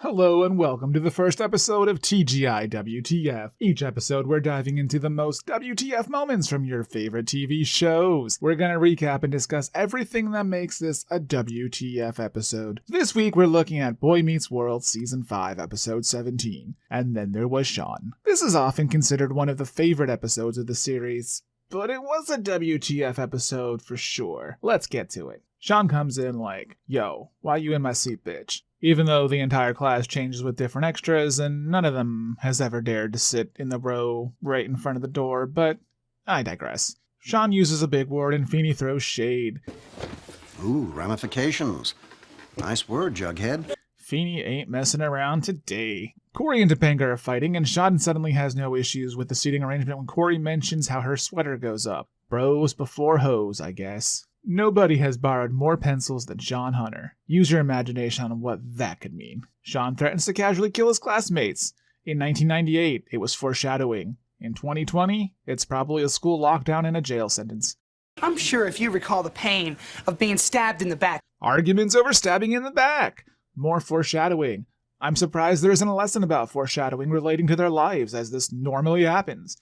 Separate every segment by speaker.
Speaker 1: Hello and welcome to the first episode of T.G.I.WTF. Each episode we're diving into the most WTF moments from your favorite TV shows. We're gonna recap and discuss everything that makes this a WTF episode. This week we're looking at Boy Meets World Season 5 Episode 17, And Then There Was Shawn. This is often considered one of the favorite episodes of the series, but it was a WTF episode for sure. Let's get to it. Shawn comes in like, yo, why you in my seat, bitch? Even though the entire class changes with different extras and none of them has ever dared to sit in the row right in front of the door, but I digress. Shawn uses a big word and Feeny throws shade.
Speaker 2: Ooh, ramifications. Nice word, Jughead.
Speaker 1: Feeny ain't messing around today. Cory and Topanga are fighting and Shawn suddenly has no issues with the seating arrangement when Cory mentions how her sweater goes up. Bros before hoes, I guess. Nobody has borrowed more pencils than Shawn Hunter. Use your imagination on what that could mean. Shawn threatens to casually kill his classmates. In 1998, it was foreshadowing. In 2020, it's probably a school lockdown and a jail sentence.
Speaker 3: I'm sure if you recall the pain of being stabbed in the back.
Speaker 1: Arguments over stabbing in the back. More foreshadowing. I'm surprised there isn't a lesson about foreshadowing relating to their lives, as this normally happens.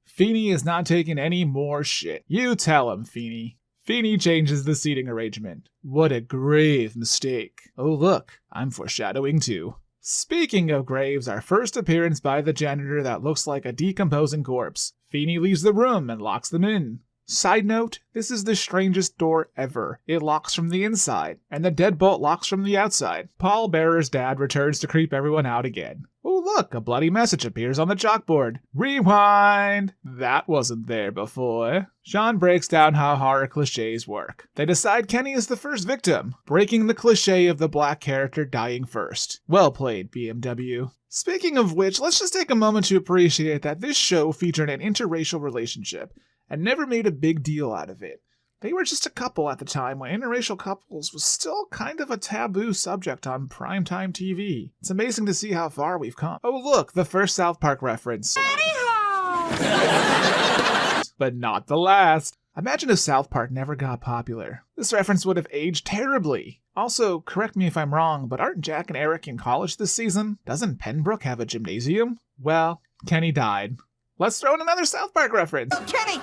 Speaker 1: Feeny is not taking any more shit. You tell him, Feeny. Feeny changes the seating arrangement. What a grave mistake. Oh look, I'm foreshadowing too. Speaking of graves, our first appearance by the janitor that looks like a decomposing corpse. Feeny leaves the room and locks them in. Side note, this is the strangest door ever. It locks from the inside, and the deadbolt locks from the outside. Paul Bearer's dad returns to creep everyone out again. Oh look, a bloody message appears on the chalkboard. Rewind! That wasn't there before. Shawn breaks down how horror cliches work. They decide Kenny is the first victim, breaking the cliche of the black character dying first. Well played, BMW. Speaking of which, let's just take a moment to appreciate that this show featured an interracial relationship and never made a big deal out of it. They were just a couple at the time when interracial couples was still kind of a taboo subject on primetime TV. It's amazing to see how far we've come. Oh look, the first South Park reference. But not the last. Imagine if South Park never got popular. This reference would have aged terribly. Also, correct me if I'm wrong, but aren't Jack and Eric in college this season? Doesn't Pembroke have a gymnasium? Well, Kenny died. Let's throw in another South Park reference.
Speaker 3: Kenny!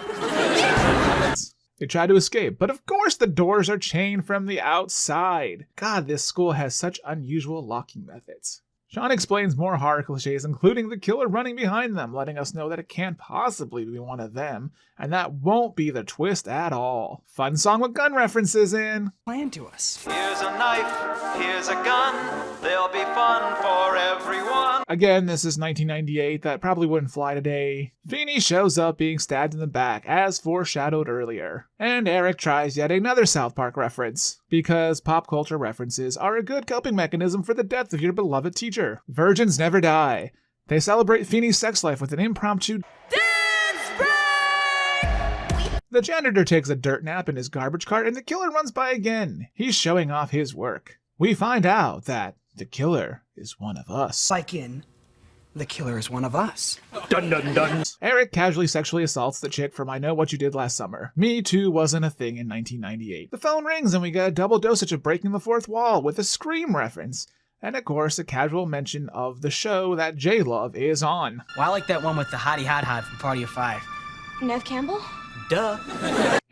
Speaker 1: They try to escape, but of course the doors are chained from the outside. God, this school has such unusual locking methods. Shawn explains more horror cliches, including the killer running behind them, letting us know that it can't possibly be one of them, and that won't be the twist at all. Fun song with gun references in.
Speaker 3: Plan to us.
Speaker 4: Here's a knife, here's a gun, there'll be fun for everyone.
Speaker 1: Again, this is 1998, that probably wouldn't fly today. Feeny shows up being stabbed in the back, as foreshadowed earlier. And Eric tries yet another South Park reference, because pop culture references are a good coping mechanism for the death of your beloved teacher. Virgins never die. They celebrate Feeny's sex life with an impromptu dance break! The janitor takes a dirt nap in his garbage cart and the killer runs by again. He's showing off his work. We find out that the killer is one of us.
Speaker 3: Like in, the killer is one of us.
Speaker 1: Dun dun dun. Eric casually sexually assaults the chick from I Know What You Did Last Summer. Me Too wasn't a thing in 1998. The phone rings and we get a double dosage of breaking the fourth wall with a Scream reference. And of course, a casual mention of the show that J-Love is on.
Speaker 5: Well, I like that one with the hottie hot hot from Party of Five.
Speaker 6: Nev Campbell?
Speaker 5: Duh.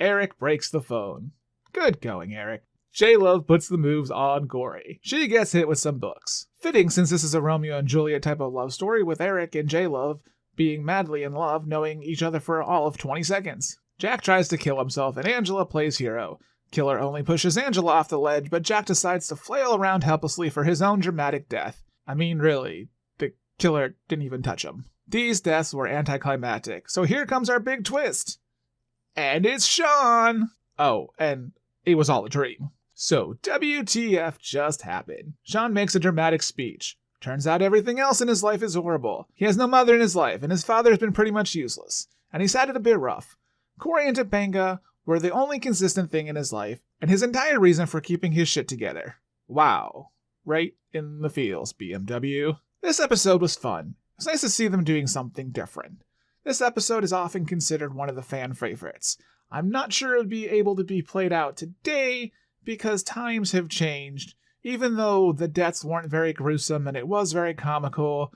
Speaker 1: Eric breaks the phone. Good going, Eric. J-Love puts the moves on Cory. She gets hit with some books. Fitting since this is a Romeo and Juliet type of love story with Eric and J-Love being madly in love, knowing each other for all of 20 seconds. Jack tries to kill himself and Angela plays hero. Killer only pushes Angela off the ledge, but Jack decides to flail around helplessly for his own dramatic death. I mean, really, the killer didn't even touch him. These deaths were anticlimactic, so here comes our big twist. And it's Shawn! Oh, and it was all a dream. So WTF just happened. Shawn makes a dramatic speech. Turns out everything else in his life is horrible. He has no mother in his life, and his father has been pretty much useless. And he's had it a bit rough. Cory and Topanga were the only consistent thing in his life, and his entire reason for keeping his shit together. Wow. Right in the feels, BMW. This episode was fun. It's nice to see them doing something different. This episode is often considered one of the fan favorites. I'm not sure it would be able to be played out today because times have changed, Even though the deaths weren't very gruesome and it was very comical,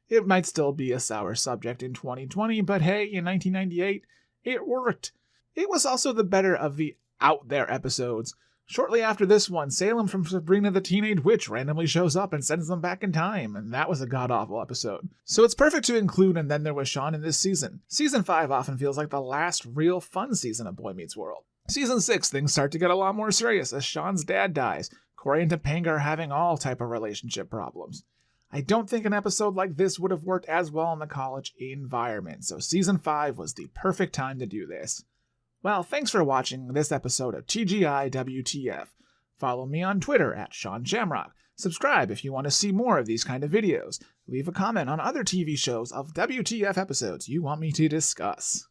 Speaker 1: it might still be a sour subject in 2020, but hey, in 1998, it worked. It was also the better of the out there episodes. Shortly after this one, Salem from Sabrina the Teenage Witch randomly shows up and sends them back in time, and that was a god-awful episode. So it's perfect to include And Then There Was Shawn in this season. Season 5 often feels like the last real fun season of Boy Meets World. Season 6, things start to get a lot more serious as Shawn's dad dies. Corey and Topanga are having all type of relationship problems. I don't think an episode like this would have worked as well in the college environment, so Season 5 was the perfect time to do this. Well, thanks for watching this episode of T.G.I.WTF. Follow me on Twitter at Shawn Shamrock. Subscribe if you want to see more of these kind of videos. Leave a comment on other TV shows of WTF episodes you want me to discuss.